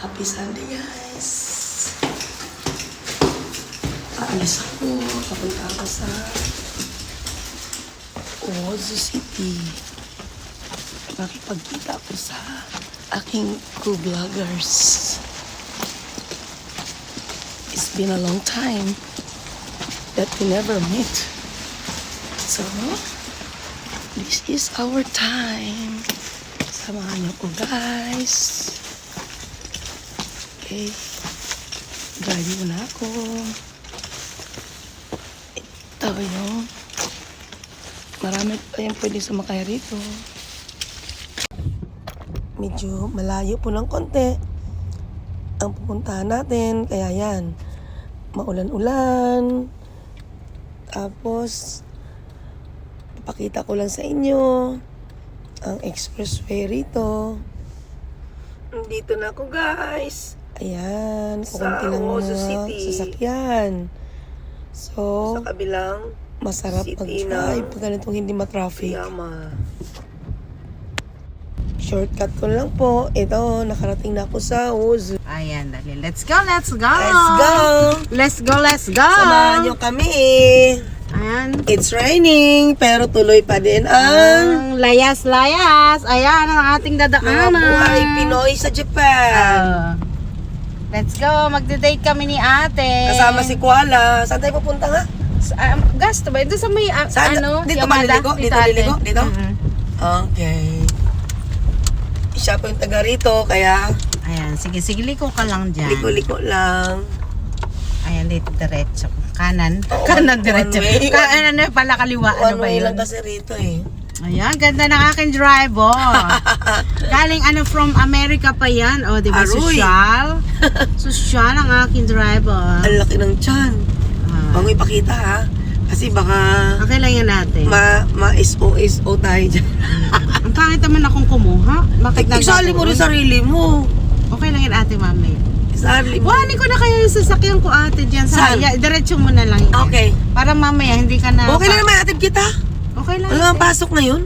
Happy Sunday, guys! Aalis ako. Papunta ako sa Ozo City. Makipagkita ako sa aking co-vloggers. It's been a long time that we never met. So, this is our time. Samahan niyo ko, guys. Okay. Drive muna ako. Ito yung marami pa yung pwede sumakay rito. Medyo malayo po ng konti ang pupuntahan natin. Kaya yan, maulan-ulan. Tapos, papakita ko lang sa inyo ang expressway rito. Dito na ako, guys. Ayan, kukunti lang Ozo mga City. sasakyan. So, Sa kabilang masarap city mag-drive ng pag ganitong hindi matraffic. Yama. Shortcut ko lang po. Ito, nakarating na ako sa Ozo. Ayan, dali. Let's go, let's go! Let's go! Let's go, let's go! Samahan niyo kami. Ayan. It's raining, pero tuloy pa din ang Layas-layas. Ayan, ang ating mga dadaanan. buhay Pinoy sa Japan. Let's go, magde-date kami ni ate. Kasama si Kuala. Saan tayo pupunta nga? Gasto ba? Ito sa may, Saan? Dito ba Yamada? niligo? Dito ate. niligo? Dito? Mhm. Okay. Siya po yung taga rito, kaya Ayan, sige, liko ka lang dyan. liko-liko lang. Ayan, dito diretso. Kanan. Oo, Kanan diretso. one way. Kanan na pala kaliwa. Ano One ba way yun? lang kasi rito eh. Ayan, ganda ng aking driver. Galing from America pa yan. O, di ba? Aroy. Sosyal ang aking driver. Ang laki ng tiyan. Bago ipakita ha. Kasi baka Okay lang yan natin. ma-SO tayo dyan. Ang pangit naman akong kumuha. Bakit Isali mo rin nagkakaroon? sarili mo. Okay lang yan ate, mami. Isali mo. Buhanin ko na kaya yung sasakyan ko ate dyan. Saan? Diretso mo na lang yan. Okay. Para mamaya hindi ka na... Okay lang naman atid kita. Okay lang. Wala nang pasok na yun.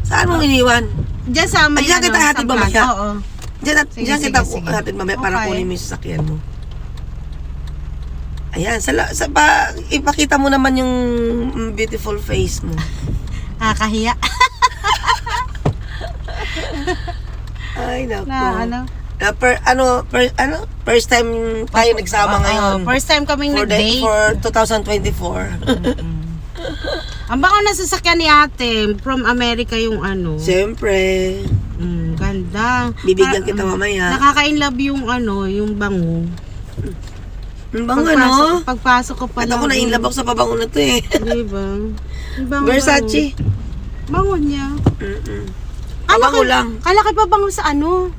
Saan mo iniwan? Diyan sa may Diyan kita hatid sa mamaya. Oo. Diyan Sige, kita sige. hatid mamaya para Okay. kunin mo yung sasakyan mo. Ayan, ipakita mo naman yung beautiful face mo. Kakahiya. Ay, naku. Na First time tayo nagsama ngayon. First time kaming For nag-date. for 2024. Ang baka nasasakyan ni ate from America yung ano. Siyempre, Ganda. bibigyan kita mamaya. Nakaka-inlove yung ano, yung bango. Ang bango, no? Pagpasok ko pa At ako na-inlove ako sa pabango na to eh. Diba? Yung bango, Versace. Bango niya. Pabango lang. Kala ka pa bango sa ano?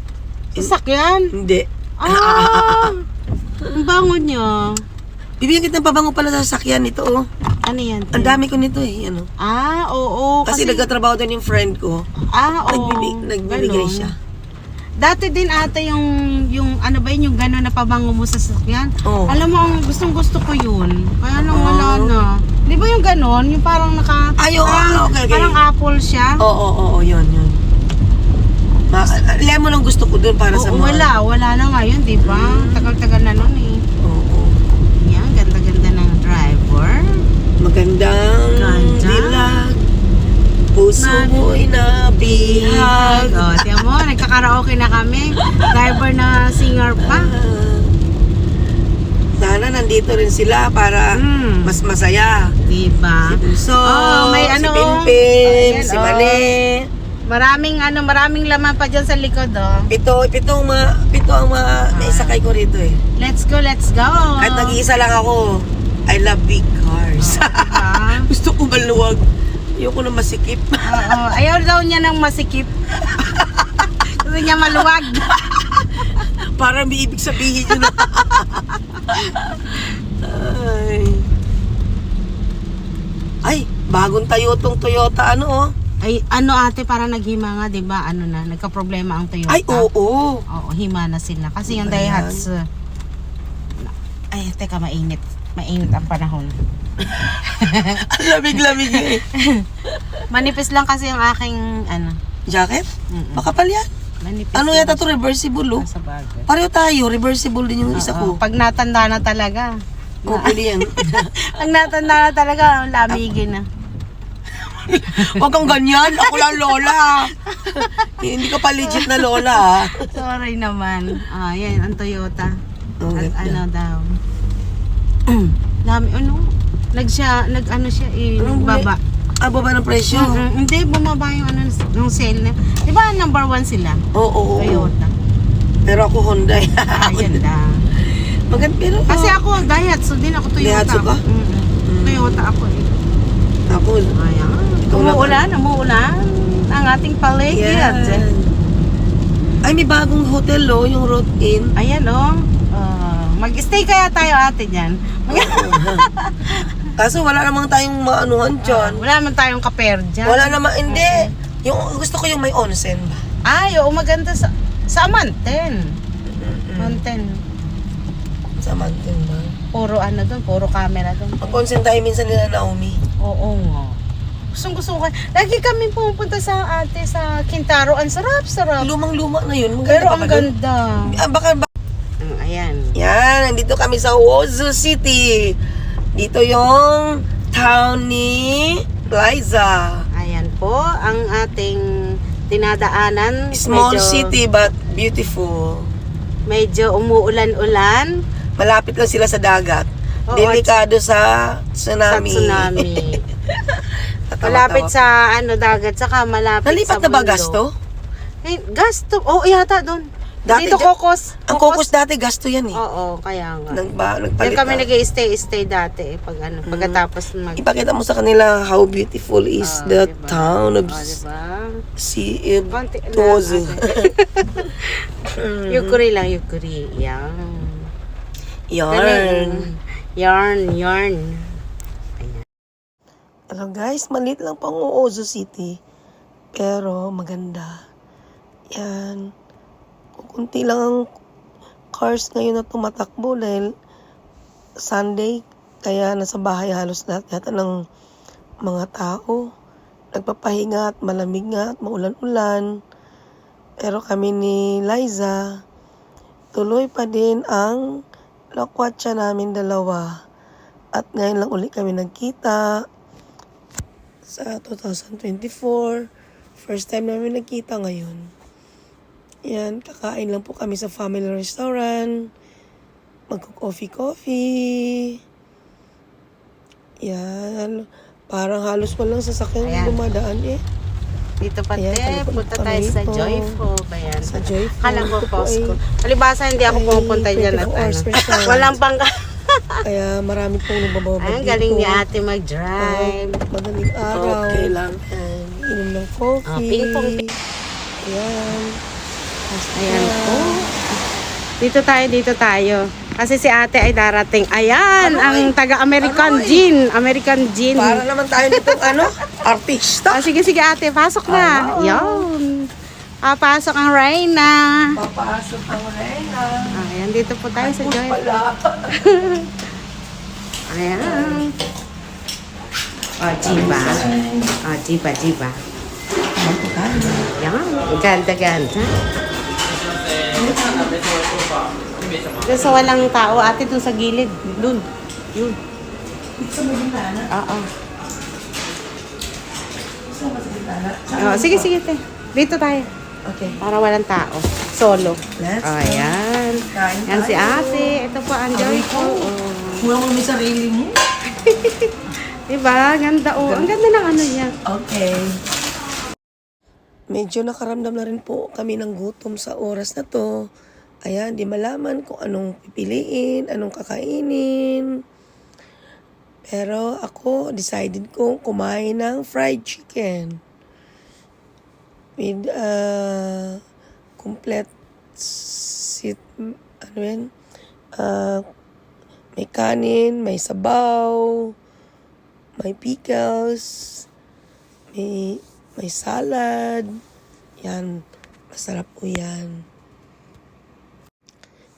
Sasakyan. Hindi. Ang bango niya. Bibigyan kita ng pabango pala sa sasakyan nito, oh. Ano yan? Ang dami ko nito eh, ano. Oo. Kasi nagkatrabaho doon yung friend ko. Oo. Nagbibigay Ganon. siya. Dati din ate yung ano ba yun, yung gano'n na pabango mo sa sasakyan. Oo. Alam mo, ang gusto ko yun. Kaya lang Oo. wala na. Di ba yung gano'n? Yung parang Okay. Parang apple siya. Oo, yun. Lemon ang gusto ko doon para sa mga... Wala na ngayon, di ba? Tagal-tagal na nun eh. Oo. Yan, ganda-ganda ng driver. Magandang Ganda. dilag. Puso mo'y nabihag. Tiyan mo, nagkakaraoke na kami. Driver na singer pa. Sana nandito rin sila para mas masaya. Diba? Si Bunso, may si ano, Pimpim, ayan, si Mane. Maraming laman pa dyan sa likod, oh. Pito ang naisakay ko rito eh. Let's go. Kahit nag-iisa lang ako, I love big cars. Diba? Gusto ko maluwag. Ayoko na masikip. Oo, ayaw daw niya ng masikip. Gusto niya maluwag. Parang may ibig sabihin yun. Ay, bagong tayo tong Toyota Ay, ano ate, para naghima nga, di ba? Ano na, nagka-problema ang Toyota. Ay, oo. Oo, hima na sila. Kasi yung Ayan. Daihatsu, ay, teka, mainit. Mainit ang panahon. Lamig-lamig eh. Manipis lang kasi yung aking, ano. Jacket? Makapal yan. Manipis Ano na yata to, reversible, oh. sa bagay. Pareho tayo, reversible din yung isa Oo, ko. pag natanda na talaga. Oh, pwede yan. Pag natanda na talaga, lamigin na. Huwag kang ganyan, ako lang lola. Hindi ka pa legit na lola, ha? Sorry naman. Yan, ang Toyota. Ang At ganda. ano daw. Dami, nag-ano siya, Anong baba. Baba ng presyo. Hindi, bumaba yung ano, yung sale na. Di ba number 1 sila? Oo. Toyota. Pero ako Honda. Ayan na. Maganda, pero Kasi ako, Daihatsu din ako Toyota. Daihatsu ka? Toyota ako eh. ako. Ayan. Umuulan ang ating paligid. Yan. Ay, may bagong hotel, oh, yung Road Inn. Ayan oh. Mag-stay kaya tayo ate dyan. Kaso wala namang tayong maanuhan dyan. Wala naman tayong kaper dyan. Wala namang, hindi. Yung gusto ko yung may onsen ba? Ay, oo, maganda sa Mountain. Mountain. Sa mountain ba? Puro ano doon, puro camera doon. Mag-onsen tayo minsan nila Naomi. Oo nga. Gusto ko. Lagi kami pupunta sa ate sa Quintaro. Ang sarap. Lumang-luma na yun. Maganda Pero pa ang ba dun? ganda. Baka Ayan. yan, nandito kami sa Ozu City. Dito yung town ni Liza. Ayan po ang ating dinadaanan. Small city but beautiful. Medyo umuulan-ulan. Malapit lang sila sa dagat. Oo, Delikado sa Sa tsunami. tsunami. Tatawa-tawa. Malapit sa ano dagat, saka malapit Nalipat sa na ba bundok. gasto? Eh, gasto. Oo, yata doon. Dati Dito kokos. Ang kokos dati gasto yan eh. Oo, kaya nga. Nagpalit Diyan kami na. nag-stay dati pag ano, pagkatapos Ipakita mo sa kanila how beautiful is the diba? town of Diba? Konti lang, Ozu. Yukuri lang, yukuri. Yan. Yarn. Yarn. Hello guys, maliit lang pang Ozu City. Pero maganda. Yan. Kunti lang ang cars ngayon na tumatakbo dahil Sunday. Kaya nasa bahay halos lahat yata ng mga tao. Nagpapahinga at malamig nga at maulan-ulan. Pero kami ni Liza, tuloy pa din ang lakwatsa namin dalawa. At ngayon lang uli kami nagkita sa 2024. First time namin nagkita ngayon. Yan, kakain lang po kami sa family restaurant. Magko-coffee. Yan. Parang halos walang sasakyan Ayan. dumadaan eh. Dito pa Ayan, punta kami tayo sa dito. Joyful. Ayan. Sa Joyful. Kalang ko Ito po Costco. ay- Palibasa hindi ako ay pumupunta dyan at 24 hours ano. per siya. Walang pang... Kaya marami pong nagbababad Ay, dito. galing ni ate mag-drive. Madaling araw. Okay lang. Inom ng coffee. Ping-pong. Ayan. Ayan po. Dito tayo. Kasi si ate ay darating. Ayan, ang taga-American Gin. American Gin. Para naman tayo nitong artista. Sige, ate. Pasok na. Yan. Pasok ang Reyna. Papasok ang Reyna. Ayan, dito po tayo sa Joy. Wala. Ayan. Jiba. Yan. Ganda. Doon sa walang tao, ate, doon sa gilid. Doon. Yun. Oo. Sige, te. Dito tayo. Okay. Para walang tao. Solo. Let's go. Ayan. Kain Yan si tayo. ate. Ito po ang Joyful. Mula mo may sarili mo. Diba? Ganda Ang ganda ng ano niya. Okay. Medyo nakaramdam na rin po kami ng gutom sa oras na to. Ayan, di malaman kung anong pipiliin, anong kakainin. Pero ako, decided kong kumain ng fried chicken. With, complete, may kanin, may sabaw, may pickles, may salad. Yan, masarap po yan.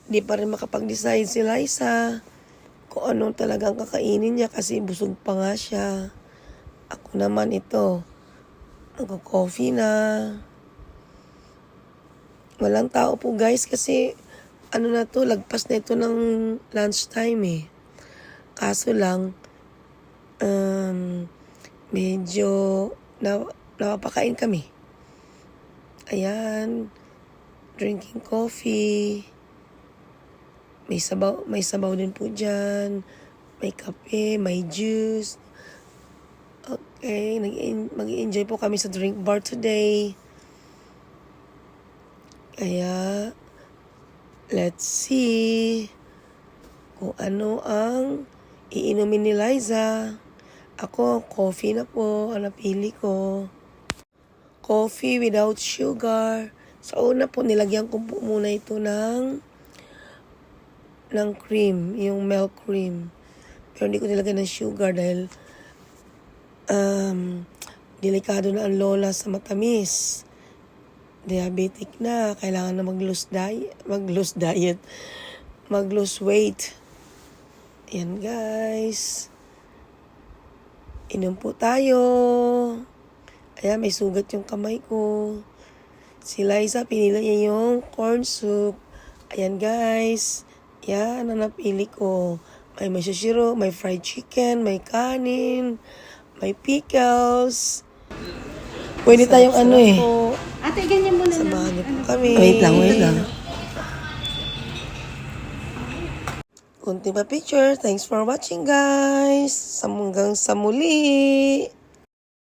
Hindi pa rin makapag-decide si Liza kung anong talagang kakainin niya kasi busog pa nga siya. Ako naman ito, nagko-coffee na. Walang tao po guys kasi ano na to, lagpas na ito ng lunchtime eh. Kaso lang, medyo napapakain kami. Ayan, drinking coffee. May sabaw din po dyan. May kape, may juice. Okay, mag-enjoy po kami sa drink bar today. Kaya, let's see kung ano ang iinumin ni Liza. Ako, coffee na po ang napili ko. Coffee without sugar. Sa una po, nilagyan ko po muna ito ng cream, yung milk cream. Pero hindi ko nilagyan ng sugar dahil delikado na ang lola sa matamis. Diabetic na, kailangan na mag-lose weight. Ayan guys. Inom po tayo. Ayan, may sugat yung kamay ko. Si Liza, pinili niya yung corn soup. Ayan guys. Yan ang napili ko. May masashiro, may fried chicken, may kanin, may pickles. Pwede tayong ano eh. Ate, ganyan muna lang. Samahan niyo po kami. Wait lang. Kunti pa picture. Thanks for watching guys. Hanggang sa muli.